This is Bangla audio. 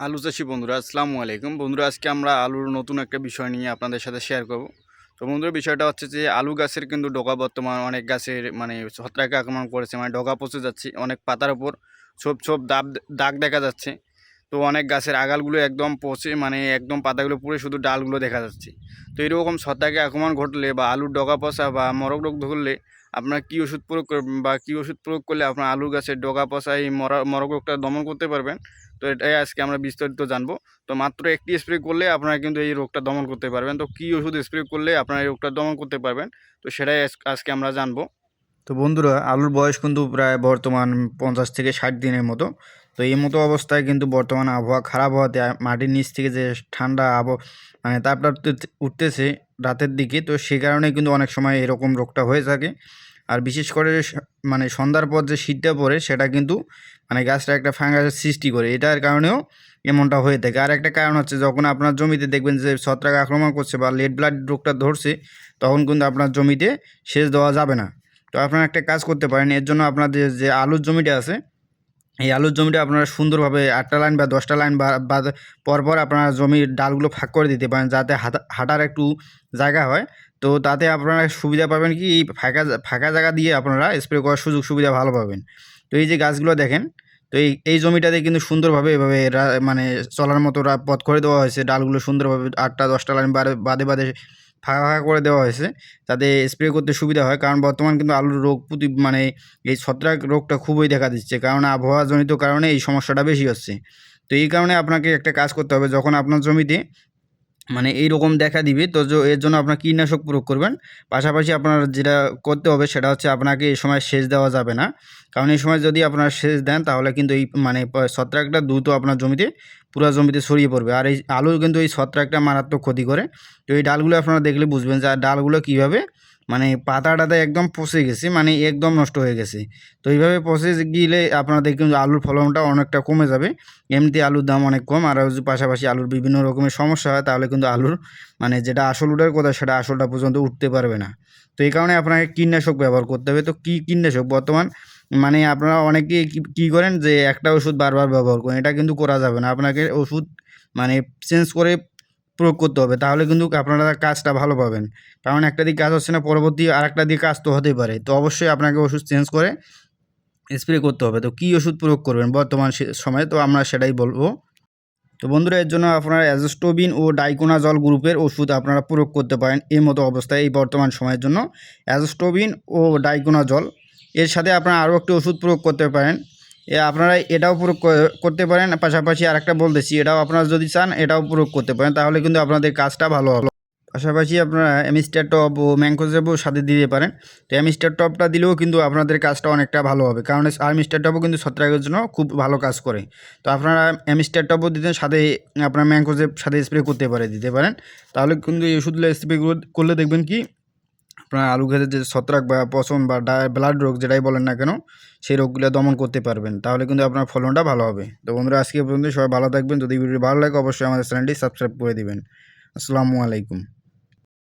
আলু চাষি বন্ধুরা আসসালামু আলাইকুম। বন্ধুরা, আজকে আমরা আলুর নতুন একটা বিষয় নিয়ে আপনাদের সাথে শেয়ার করব। তো বন্ধুরা, বিষয়টা হচ্ছে যে আলু গাছের কিন্তু ডগা বর্তমান অনেক গাছের ছত্রাকে আক্রমণ করেছে, ডগা পচে যাচ্ছে, অনেক পাতার উপর ছোপ ছোপ দাগ দেখা যাচ্ছে। তো অনেক গাছের আগালগুলো একদম পচে একদম পাতাগুলো পুড়ে শুধু ডালগুলো দেখা যাচ্ছে। তো এরকম ছত্রাকে আক্রমণ ঘটলে বা আলুর ডগা পচা বা মরক রোগ ধরলে আপনার কী ওষুধ প্রয়োগ করবেন বা কী ওষুধ প্রয়োগ করলে আপনার আলু গাছের ডগা পচা এই মরক রোগটা দমন করতে পারবেন। তো এটাই আজকে আমরা বিস্তারিত জানবো। তো মাত্র একটি স্প্রে করলে আপনারা কিন্তু এই রোগটা দমন করতে পারবেন। তো কী ওষুধ স্প্রে করলে আপনারা এই রোগটা দমন করতে পারবেন, তো সেটাই আজকে আমরা জানবো। তো বন্ধুরা, আলুর বয়স কিন্তু প্রায় বর্তমান 50 থেকে 60 দিনের মতো। তো এই মতো অবস্থায় কিন্তু বর্তমান আবহাওয়া খারাপ হওয়াতে মাটির নিচ থেকে যে ঠান্ডা তাপটা উঠতেছে রাতের দিকে, তো সে কারণে কিন্তু অনেক সময় এরকম রোগটা হয়ে থাকে। আর বিশেষ করে সন্ধ্যার পর যে শীতটা পড়ে সেটা কিন্তু গাছটা একটা ফাঙ্গাসের সৃষ্টি করে, এটার কারণেও এমনটা হয়ে থাকে। আর একটা কারণ হচ্ছে, যখন আপনার জমিতে দেখবেন যে ছত্রাক আক্রমণ করছে বা লেট ব্লাড রোগটা ধরছে, তখন কিন্তু আপনার জমিতে সেচ দেওয়া যাবে না। তো আপনারা একটা কাজ করতে পারেন, এর জন্য আপনাদের যে আলুর জমিটা আছে, এই আলুর জমিটা আপনারা সুন্দরভাবে 8টা লাইন বা 10টা লাইন বা পরপর আপনারা জমির ডালগুলো ফাঁক করে দিতে পারেন, যাতে হাঁটার একটু জায়গা হয়। তো তাতে আপনারা সুবিধা পাবেন কি, এই ফাঁকা ফাঁকা জায়গা দিয়ে আপনারা স্প্রে করার সুযোগ সুবিধা ভালো পাবেন। তো এই যে গাছগুলো দেখেন, তো এই জমিটাতে কিন্তু সুন্দরভাবে এভাবে চলার মতো পথ করে দেওয়া হয়েছে। ডালগুলো সুন্দরভাবে 8টা 10টা লাইন বাদে বাদে ফাঁকা ফাঁকা করে দেওয়া হয়েছে, যাতে স্প্রে করতে সুবিধা হয়। কারণ বর্তমান কিন্তু আলুর রোগ এই ছত্রাক রোগটা খুবই দেখা দিচ্ছে, কারণ আবহাওয়াজনিত কারণে এই সমস্যাটা বেশি হচ্ছে। তো এই কারণে আপনাকে একটা কাজ করতে হবে, যখন আপনার জমিতে এইরকম দেখা দিবে, তো এর জন্য আপনার কীটনাশক প্রয়োগ করবেন। পাশাপাশি আপনার যেটা করতে হবে সেটা হচ্ছে, আপনাকে এই সময় সেচ দেওয়া যাবে না। কারণ এই সময় যদি আপনারা সেচ দেন, তাহলে কিন্তু এই ছত্রাকটা দ্রুত আপনার জমিতে পুরো জমিতে ছড়িয়ে পড়বে। আর এই আলু কিন্তু এই ছত্রাকটা মারাত্মক ক্ষতি করে। তো এই ডালগুলো আপনারা দেখলে বুঝবেন যে ডালগুলো কীভাবে পাতাটাতে একদম পচে গেছে, একদম নষ্ট হয়ে গেছে। তো এইভাবে পচে গেলে আপনারা দেখবেন যে আলুর ফলনটা অনেকটা কমে যাবে। এমনিতে আলুর দাম অনেক কম, আর যদি পাশাপাশি আলুর বিভিন্ন রকমের সমস্যা হয়, তাহলে কিন্তু আলুর যেটা আসল উঠার কথা, সেটা আসলটা পর্যন্ত উঠতে পারবে না। তো এই কারণে আপনাকে কীটনাশক ব্যবহার করতে হবে। তো কী কীটনাশক বর্তমান আপনারা অনেকেই কী করেন যে একটা ওষুধ বারবার ব্যবহার করেন, এটা কিন্তু করা যাবে না। আপনাকে ওষুধ চেঞ্জ করে প্রয়োগ করতে হবে, তাহলে কিন্তু আপনারা কাজটা ভালো পাবেন। কারণ একটা দিক কাজ হচ্ছে না, পরবর্তী আরেকটা দিক কাজ তো হতেই পারে। তো অবশ্যই আপনাকে ওষুধ চেঞ্জ করে স্প্রে করতে হবে। তো কী ওষুধ প্রয়োগ করবেন বর্তমান সময়ে, তো আমরা সেটাই বলবো। তো বন্ধুরা, এর জন্য আপনারা অ্যাজোস্টোবিন ও ডাইকোনাজল গ্রুপের ওষুধ আপনারা প্রয়োগ করতে পারেন এই মতো অবস্থায়, এই বর্তমান সময়ের জন্য অ্যাজোস্টোবিন ও ডাইকোনাজল। এর সাথে আপনারা আরও একটি ওষুধ প্রয়োগ করতে পারেন, আপনারা এটাও প্রয়োগ করতে পারেন। পাশাপাশি আরেকটা বলতেছি, এটাও আপনারা যদি চান এটাও প্রয়োগ করতে পারেন, তাহলে কিন্তু আপনাদের কাজটা ভালো হবে। পাশাপাশি আপনারা অ্যামিস্টার টপ ও ম্যানকোজেবও সাথে দিতে পারেন। তো অ্যামিস্টার টপটা দিলেও কিন্তু আপনাদের কাজটা অনেকটা ভালো হবে, কারণ অ্যামিস্টার টপও কিন্তু ছত্রাকের জন্য খুব ভালো কাজ করে। তো আপনারা অ্যামিস্টার টপও দিতে সাথে আপনার ম্যানকোজেব সাথে স্প্রে দিতে পারেন। তাহলে কিন্তু এই ওষুধগুলো স্প্রে করলে দেখবেন কি, আপনার আলু গাছের যে ছত্রাক বা পচন বা ব্লাড রোগ যেটাই বলেন না কেন, সেই রোগগুলো দমন করতে পারবেন। তাহলে কিন্তু আপনার ফলনটা ভালো হবে। তো বন্ধুরা, আজকে পর্যন্ত সবাই ভালো থাকবেন। যদি ভিডিও ভালো লাগে, অবশ্যই আমাদের চ্যানেলটি সাবস্ক্রাইব করে দিবেন। আসসালামু আলাইকুম।